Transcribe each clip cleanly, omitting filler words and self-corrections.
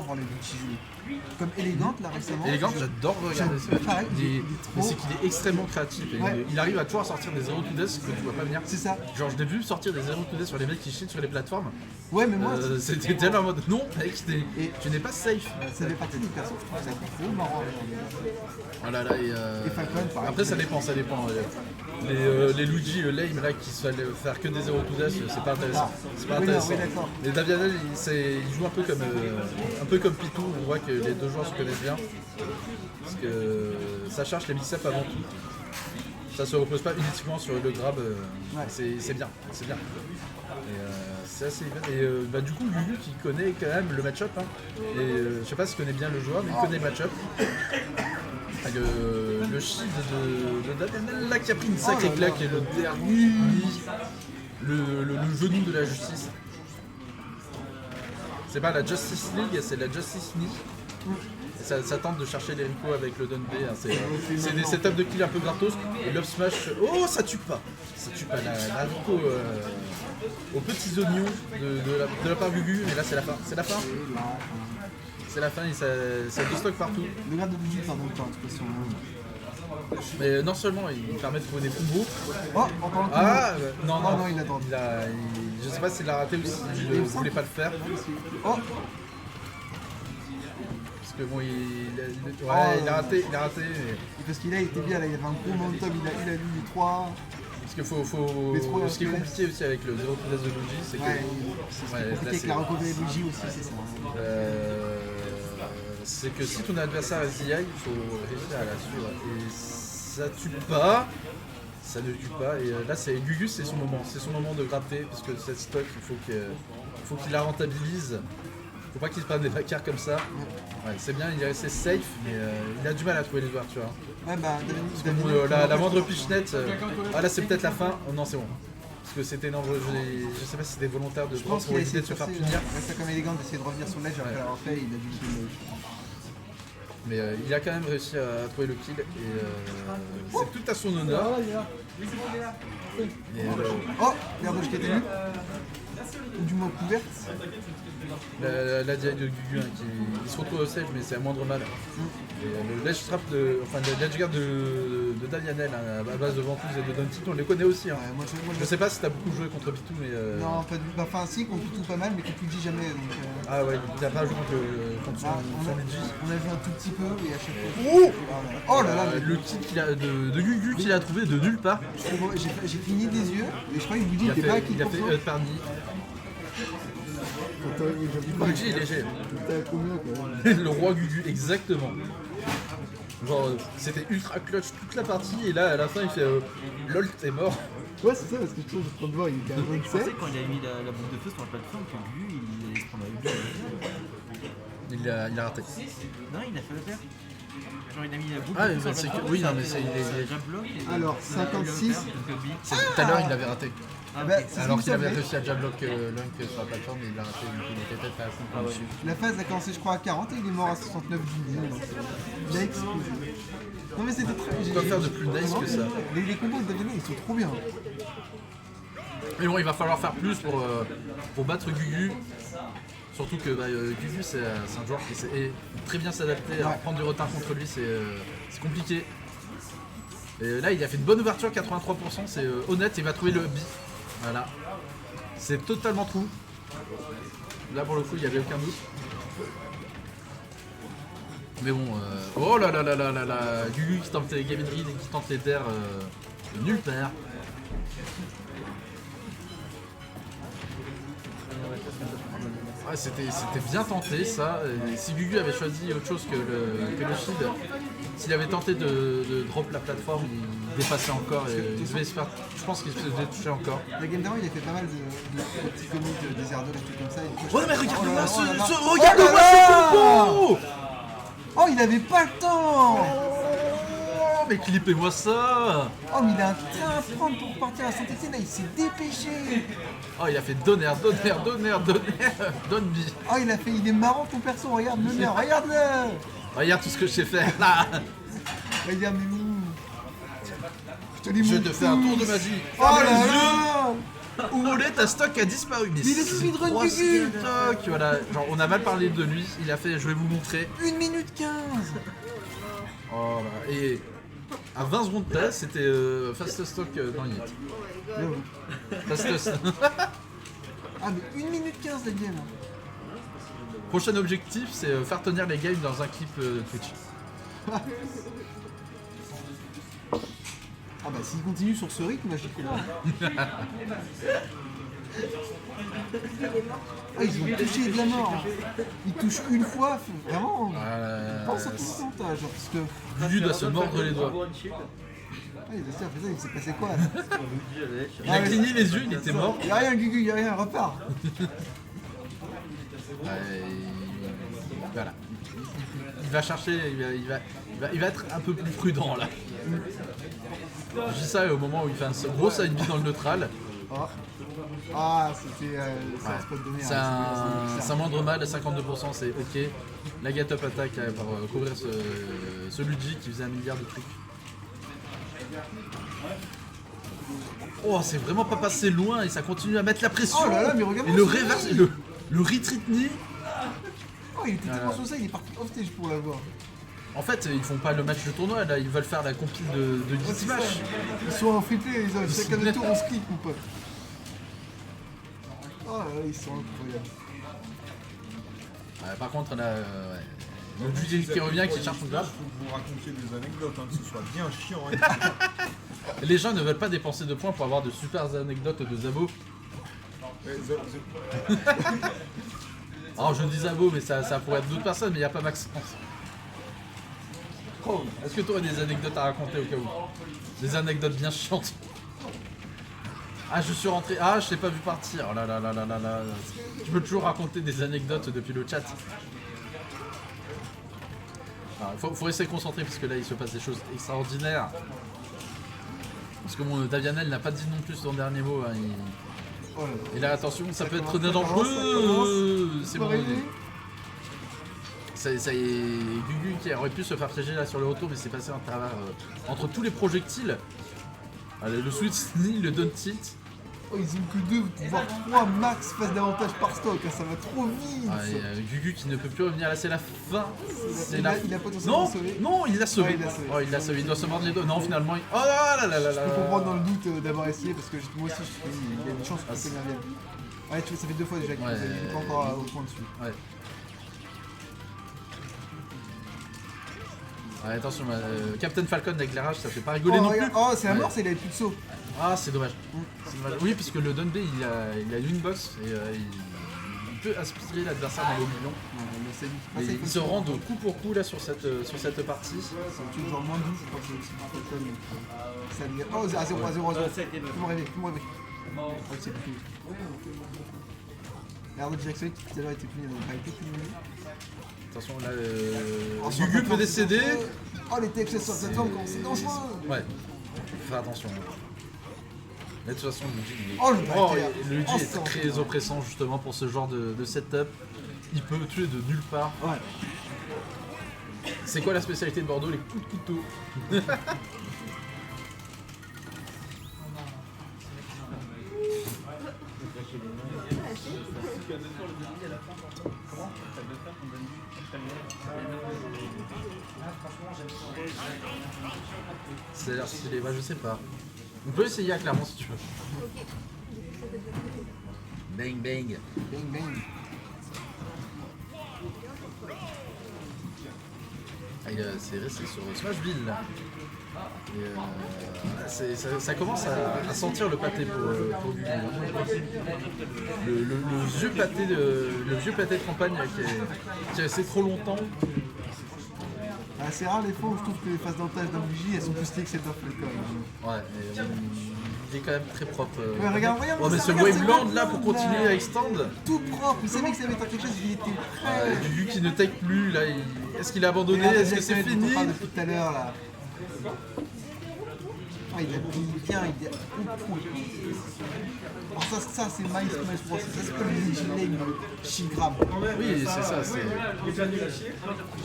voir les Luigi jouer. Comme Élégante là récemment. Élégante, j'adore regarder ça. Pareil, Mais c'est qu'il est extrêmement créatif. Et Ouais. il arrive à toujours sortir des 0 to death que tu vois pas venir. C'est ça. Genre, je l'ai vu sortir des 0 to death sur les mecs qui cheatent sur les plateformes. Ouais, mais moi, C'était tellement en mode non, mec, Et- tu n'es pas safe. ça fait partie des persos, je trouve ça trop marrant. Voilà, là, Et Falcon, pareil. après, ça dépend. Les Luigi lame là qui se font faire que des 0 to death, c'est pas intéressant. C'est pas Oui, non, intéressant. oui, d'accord. Les Davianel, il joue un peu comme Pitou. On voit que les deux joueurs se connaissent bien. Parce que ça charge les mix-up avant tout. Ça se repose pas uniquement sur le grab. Ouais. C'est bien, c'est bien. Et c'est assez bien. Et du coup, Lulu qui connaît quand même le match-up. Hein. Et je sais pas s'il connaît bien le joueur, mais il connaît le match-up. Le shield de Davianel là qui a pris une sacrée claque et le dernier, le genou de la justice. C'est pas la Justice League, c'est la Justice Knee. Ça tente de chercher les Rico avec le Don B. Hein. C'est des setups de kill un peu gratos. Et l'up smash. Oh, ça tue pas! Ça tue pas. La Rico aux petits oignons de la part Gugu. Mais là, c'est la fin. C'est la fin. C'est la fin et ça déstock partout. Le grade de Luigi perd dans le temps, de toute façon. Mais non seulement il permet de trouver des combos. Oh, encore un coup. Ah non, Oh, non, il attend. Je sais pas s'il l'a raté ou s'il ne voulait pas le faire. Oh, Parce que bon, il a raté. Mais... parce qu'il a été bien là, il y avait un gros momentum, il a lu les 3. Parce qu'il Mais trop ce qui est compliqué aussi avec le 0 to death de Luigi, c'est que. Ouais, c'est compliqué avec la recovery de Luigi aussi, c'est ça. C'est que si ton adversaire est ZI, il faut réussir à la suivre. Et ça tue pas. Ça ne tue pas. Et là, c'est Gugus, c'est son moment. C'est son moment de gratter. Parce que cette stock, il faut qu'il la rentabilise. Faut pas qu'il se prenne des backers comme ça. Ouais, c'est bien, il est resté safe, mais il a du mal à trouver les ouvertures. Hein. Ouais, bah, La moindre pichenette. Ah là, c'est peut-être la fin. Oh non, c'est bon. Parce que c'était énorme. Je sais pas si c'était volontaire de je pense qu'il pour a éviter essayé de se faire forcer, punir. reste comme élégant d'essayer de revenir sur l'edge après l'avoir fait, il a dû le. Mais il a quand même réussi à trouver le kill et c'est tout à son honneur. Et, Oh, merde, je t'ai tenu. Ou du moins couverte. la DI de Gugu hein, il se retrouve au save mais c'est à moindre mal. Et, le ledge trap le ledge guard de Davianel hein, à base de Ventouse et de Don Tito, on les connaît aussi. Hein. Ouais, Je sais pas si t'as beaucoup joué contre Pitou mais. Non, pas du tout. Enfin, si, contre tout pas mal, mais contre Luigi jamais. Donc, Ah ouais, il a pas joué contre son Luigi. on a joué un tout petit peu et à chaque fois. Oh là là, Le kill de Gugu qu'il a trouvé de nulle part. j'ai cligné des yeux et je crois que Luigi était pas Il a fait Parny. Luigi est léger. Le roi Gugu, exactement. Genre, c'était ultra clutch toute la partie et là à la fin il fait LOL, t'es mort. Ouais, c'est ça, parce que je trouve que de voir, il était à Je 27. pensais quand il a mis la boule de feu sur la plateforme que lui, il allait se prendre la bulle. Il a raté. Non, il a fait le vert. Genre, il a mis la boule Ah, de feu mais sur la c'est que. plateforme. Oui, non, mais c'est. déjà bloqué. Alors, 56. Tout à l'heure il l'avait raté. Ah bah, c'est Alors ce qu'il qu'il me avait semblait. réussi à jablock Lunk sur la plateforme, il l'a raté, donc il était peut-être à 50 dessus. La phase a commencé, je crois, à 40 et il est mort à 69 du donc il a explosé. Non, mais c'était très. Quoi faire de plus nice que ça? Les combos de Davianel, ils sont trop bien. Mais bon, il va falloir faire plus pour battre Gugu. Surtout que Gugu, c'est un joueur qui sait très bien s'adapter. Ouais. Prendre du retard contre lui, c'est compliqué. Et là, il a fait une bonne ouverture, 83%. C'est honnête, il va trouver le bi. Voilà. C'est totalement true. Là, pour le coup, il n'y avait aucun doute. Mais bon, oh là là là là là là, Gugu qui tente les Game Read et qui tente les terres de nulle part. Ouais, c'était bien tenté ça. Et si Gugu avait choisi autre chose que le shield, s'il avait tenté de drop la plateforme, il dépassait encore et je pense qu'il se faisait toucher encore. La game d'avant, il a fait pas mal de petits comics, des airs de trucs comme ça. Et du coup, Ouais mais regarde-moi oh là là. regarde-moi ce combo. Oh, il avait pas le temps. Oh mais clippez-moi ça. Oh, mais il a un train à prendre pour partir à Saint-Etienne, là, il s'est dépêché. Oh il a fait donner, donne bi. Oh, il est marrant ton perso, regarde-le, regarde-le. Regarde tout ce que je sais faire là. Regarde, mais où? Je te dis Je mon te fais un tour de pouce. magie. Oh là là. Oulé, ta stock a disparu. Mais il est speedrun trois Gugu. stock, voilà. Genre, on a mal parlé de lui. Il a fait, je vais vous montrer. 1 minute 15. Oh là. Et à 20 secondes près, c'était fast stock dans Hit. J'avoue. Fastest. Ah mais 1 minute 15 la game. Prochain objectif, c'est faire tenir les games dans un clip Twitch. Ah bah s'il continue sur ce rythme, là j'y crois. Ah ils ont touché de la mort. Ils touchent une fois, vraiment. Pense à ton pourcentage, parce que. Gugu doit se mordre les doigts. Ah il a fait ça, il s'est passé quoi là? Il a cligné les yeux, il était mort. Y'a rien Gugu, y'a rien, repars. Voilà. Il va chercher, il va être un peu plus prudent là. Je dis ça au moment où il fait un gros side B dans le neutral. Oh. Ah c'était un spot de merde. C'est un moindre mal à 52%, c'est ok. La get up attack pour couvrir ce Luigi qui faisait 1 milliard de trucs. Oh, c'est vraiment pas passé loin et ça continue à mettre la pression. Oh là là, mais regarde. Et le reverse, le retreat knee. Oh il était tellement sur ça, il est parti off stage pour l'avoir. En fait, ils font pas le match de tournoi là, ils veulent faire la compile de Hit Smash. Ils sont en free play, ils ont chacun des tours on se clique mon pote. Oh là là, ils sont incroyables. Par contre, là, le Luigi qui revient, qui cherche son grab. Faut que vous racontiez des anecdotes, hein, que ce soit bien chiant. Hein. Les gens ne veulent pas dépenser de points pour avoir de super anecdotes de Zabo. Alors je dis Zabo, mais ça pourrait être d'autres personnes, mais il n'y a pas Maxence. Oh, est-ce que tu aurais des anecdotes à raconter au cas où? Des anecdotes bien chiantes. Ah, je suis rentré. Ah, je t'ai pas vu partir. Oh là là là là là là. Tu peux toujours raconter des anecdotes depuis le chat. Faut rester concentré parce que là il se passe des choses extraordinaires. Parce que mon Davianel n'a pas dit non plus son dernier mot. Hein. Oh là là. Et là attention, ça peut être commence, dangereux. C'est bon. Réveillé. Ça y est, Gugu qui aurait pu se faire piéger là sur le retour, mais c'est passé un travers entre tous les projectiles. Allez, le switch knee, le down tilt. Oh, ils ont que 2, voire 3 max face d'avantage par stock, hein, ça va trop vite. Ah, et, Gugu qui ne peut plus revenir là, c'est la fin. Il a potentiellement Non, sauvé. non, il l'a sauvé. Ouais, il l'a sauvé. Oh, il l'a sauvé, il doit se mordre les doigts. Non, finalement, oh là là là là là. Je peux comprendre dans le doute d'avoir essayé parce que moi aussi il y a une chance que Ah, ça vienne. Ouais, tu vois, ça fait 2 fois déjà qu'il Ouais. n'est pas encore au point dessus. Ouais. Ouais, attention, Captain Falcon d'éclairage, ça fait pas rigoler Oh, non regarde. plus. Oh, c'est la Ouais. mort, il avait plus de saut. Ah, c'est dommage. C'est dommage. Oui, parce que le Dundee, il a une box et il peut aspirer l'adversaire dans l'oblivion. Et ils se rendent coup pour coup là sur cette partie. C'est toujours moins 12, je crois que c'est aussi du Falcon. Ça lui... Oh, à 0 à 0 à 0. Fais-moi rêver, fais-moi rêver. Oh, c'est plus fini. Regarde, Jackson qui tout à l'heure était fini, donc pas été fini. Attention là, Oh, sur la Gugu peut plateforme, c'est décéder. dangereux. Oh, les TXS sur la plateforme, c'est dangereux. Ouais, faut faire attention. Mais de toute façon, Luigi, Oh, le backer. Luigi Oh, est c'est très incroyable. oppressant justement pour ce genre de setup. Il peut tuer de nulle part. Ouais. C'est quoi la spécialité de Bordeaux? Les coups de couteau. Ça a l'air stylé, bah je sais pas. On peut essayer clairement si tu veux. Bang bang. Bang, bang. Ah, c'est resté sur Smashville là. Et, ça commence à sentir le pâté pour Gugu. Le vieux pâté de campagne qui est resté trop longtemps. Ah, c'est rare les fois où je trouve que les phases d'avantage d'un bougie elles sont plus stylées que cette offre quand même. Ouais, et, il est quand même très propre. Ouais, regarde, Oh, mais ça, ce regarde, Waveland c'est là pour Waveland, continuer là. à extend. Tout propre, il savait que ça avait été quelque chose, il était prêt. Gugu qui ne take plus là, est-ce qu'il a abandonné? Regarde, Est-ce que c'est Jackson, fini? on parle depuis tout à l'heure là. Ah, il appuie bien, il est au point. Alors ça c'est My Smash Bros. Ça c'est comme le Luigi Lane Shigram. Oui, c'est ça, c'est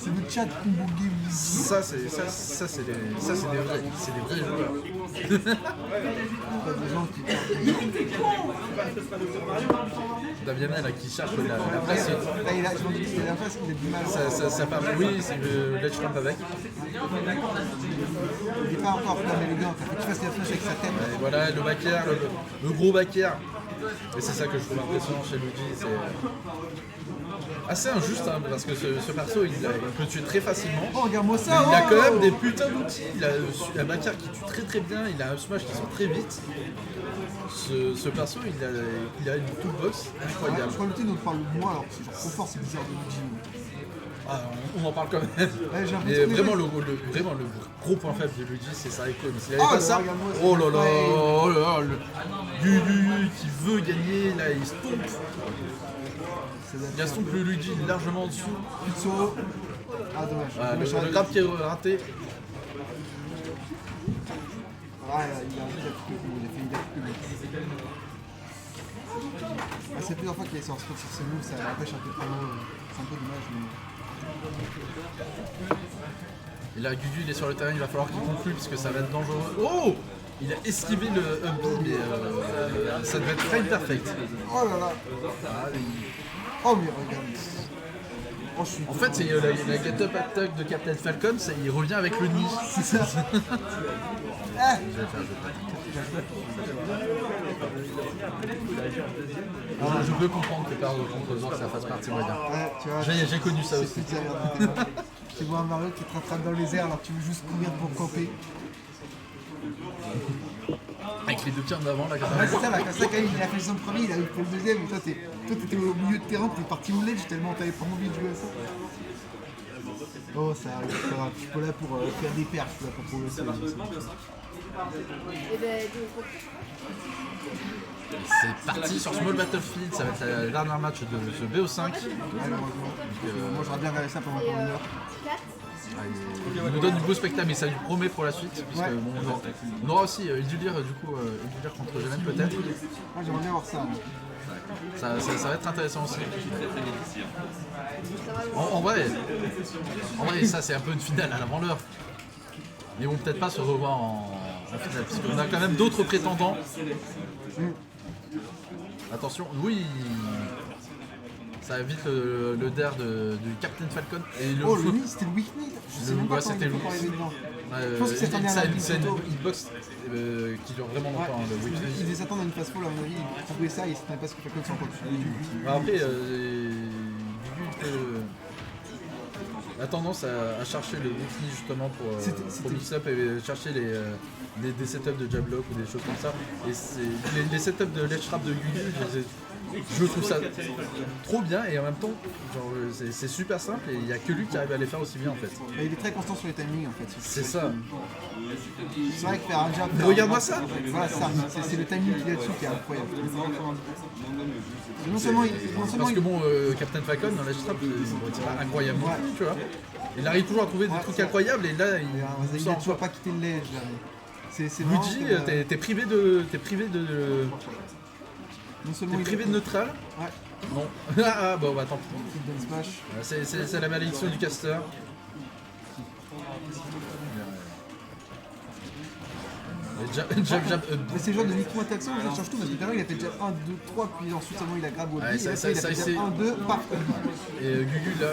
C'est le chat combo game Luigi. ça, c'est des vrais joueurs. Pas des gens qui Daviana là qui cherche la place. Là, il a, je m'en dis qu'il a la face, il a du mal. Ça part. Oui, c'est le Ledge Ramp avec. Il n'est pas encore flamme élégante. Il faut qu'il fasse la flèche avec sa tête. Et voilà le back air, le gros back air. Et c'est ça que je trouve impressionnant chez Luigi. C'est assez injuste hein, parce que ce perso il peut tuer très facilement. Oh, regarde-moi Mais ça! il a oh quand même des putains d'outils. Il a un back air qui tue très très bien. Il a un smash qui sort très vite. Ce perso il a une toolbox Je incroyable. crois que l'outil nous parle de moi alors que c'est genre trop fort, c'est bizarre de Luigi. Ah, on en parle quand même. Ouais, j'ai Mais l'impression que vraiment, les le gros point faible de Luigi, c'est sa icône. S'il avait Oh, pas mais ça, regarde-moi ça. oh là là, Ouais. oh là là, Gulu qui veut gagner, là il stomp. Il a stomp le Luigi largement en dessous. Pizzo. Ah, dommage. Ah, Dommage, le grab qui est raté. Ah, il a fait une date. Ah, c'est plusieurs fois qu'il est sur spot sur ses moves, ça l'empêche un peu trop. C'est un peu dommage. Mais... Et là, Gugu il est sur le terrain, il va falloir qu'il conclue parce que ça va être dangereux. Oh! Il a esquivé le up B, mais ça devait être frame perfect. Oh là là. Ah, Oh, mais regarde. Oh, je suis. en fait, c'est la get-up attack de Captain Falcon, il revient avec le nid. C'est ça. Ah. Je peux comprendre que perdre contre Zor, ça fasse partie moyen. Ouais, tu vois. J'ai connu ça aussi. C'est bizarre. Tu vois un Mario qui te rattrape dans les airs alors que tu veux juste courir pour camper. Avec les deux tirs d'avant, là, quand Ouais, même. c'est ça, là, quand ça, quand il a fait son premier, il a fait le deuxième, et toi t'étais au milieu de terrain, t'es parti au ledge tellement t'avais pas envie de jouer à ça. Oh, ça arrive, c'est pas grave. Je suis pas là pour faire des perfs, je suis là pour progresser. Et ben, donc, C'est parti sur Small Battlefield, ça va être la dernière match de ce BO5. Malheureusement. Moi j'aurais bien regardé ça pendant et, une heure. 4. Il nous donne du beau spectacle, mais ça lui promet pour la suite. Puisque, Ouais. bon, on aura aussi Idulire du coup, Idulire contre Jelen peut-être. Moi j'aimerais bien voir ça. Moi. Ça va être intéressant aussi. En vrai, ça c'est un peu une finale à l'avant-l'heure. Mais bon, peut-être pas se revoir en finale, parce qu'on a quand même d'autres prétendants. Attention, oui, ça évite le dair du Captain Falcon. Et le Oh, le nid, c'était le weak knee. Je sais même pas ouais, quand c'était il le faut arriver dedans. Je pense que c'est un dernier c'est une plutôt. hitbox qui dure vraiment Ouais. longtemps, hein, le weak knee. Ils devaient s'attendre à une phase fall à mon avis, ils trouvaient ça et ils s'attendaient pas à ce que Falcon soit encore dessus. Après, Gugu a tendance à chercher le weak knee justement pour mix-up et chercher des setups de jab lock ou des choses comme ça. Et les setups de ledge trap de Gugu, je trouve ça trop bien et en même temps, genre, c'est super simple et il n'y a que lui qui arrive à les faire aussi bien en fait. Mais il est très constant sur les timings en fait. C'est ça. C'est vrai que faire un jab. Mais regarde-moi ça. Voilà, ça. C'est le timing qu'il y a dessus qui est incroyable. Non seulement Parce que bon, Captain Falcon dans ledge trap, il ne retire pas incroyablement, tu vois. Il arrive toujours à trouver des trucs incroyables et là, il il sort a toujours pas quitté le ledge. Là. C'est Luigi, vraiment t'es privé de non seulement t'es privé de neutral. Ouais. Non. Ah bon bah tant pis. Il donne smash. C'est la malédiction du caster. Et jab, Mais c'est le genre de micro attaque ça, ça change tout parce que tout à l'heure il a fait jab 1, 2, 3, puis ensuite seulement il a grab au Ouais, et ça, après il a ça, fait c'est- jab 1, 2, paf. Et Gugu là,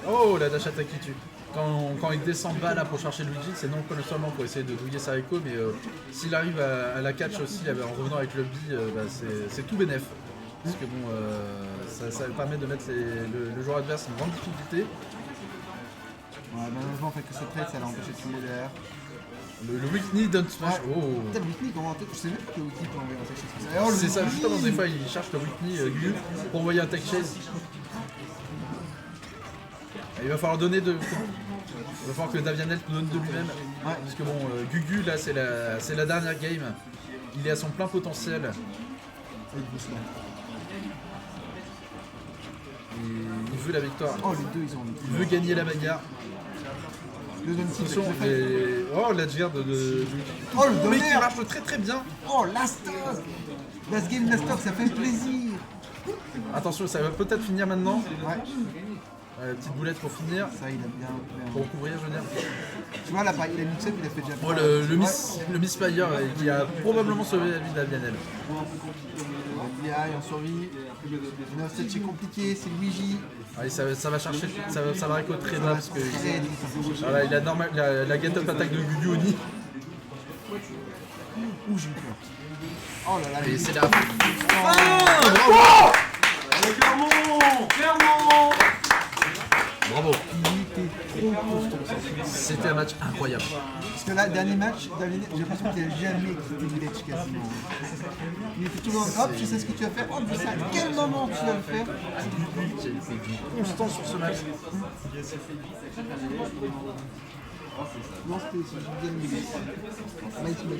oh la dash attack qui tue. Quand il descend bas là pour chercher Luigi, c'est non seulement pour essayer de douiller sa echo, mais s'il arrive à la catch aussi en revenant avec le B, bah, c'est tout bénef. Parce que bon, ça permet de mettre le joueur adverse en grande difficulté. Ouais, malheureusement, en fait, que ce trade ça l'a empêché de finir derrière. Le weak knee don't smash. Ouais. Oh. Putain, le weak knee, comment je sais même pas que le weak knee peut envoyer un tech chase comme ça. Oh, le C'est ça, weak justement, knee des fois il cherche le weak knee Gugu pour envoyer un tech chase. Et il va falloir donner de. Il va falloir que Davianel donne de lui-même. Ouais. Parce que bon, Gugu là c'est la dernière game. Il est à son plein potentiel. Et il veut la victoire. Oh, les deux, ils ont. Il veut gagner la bagarre. Le Don Tip. Attention, les... Oh, l'adversaire de... Oh, le Mais qui donner. marche très très bien. Oh, Lastos. Last game, Lastos, ça fait plaisir. Attention, ça va peut-être finir maintenant. Ouais, Petite boulette pour finir. ça, il a bien. Pour couvrir, je veux dire. Tu vois, là, pareil, il a mixé, il a fait déjà. Oh, le Miss Fire qui a probablement sauvé la vie d'Avianel. Il en survie. Non, c'est compliqué, c'est Luigi. Allez, ça va chercher, ça va récolter très bas parce que Très vite. voilà, il a normal, la get-up attaque de Gugu Oni. Ouh, j'ai eu peur. Oh là là, Et il c'est est- la Bravo. il était trop constant. C'était un match incroyable. Parce que là, dernier match, David, j'ai l'impression qu'il n'a jamais quitté le ledge quasiment. Il était toujours hop, je sais ce que tu vas faire, hop, je sais à quel moment tu vas le faire. Qui a été constant sur ce match. Non, c'était bien. Mighty Match.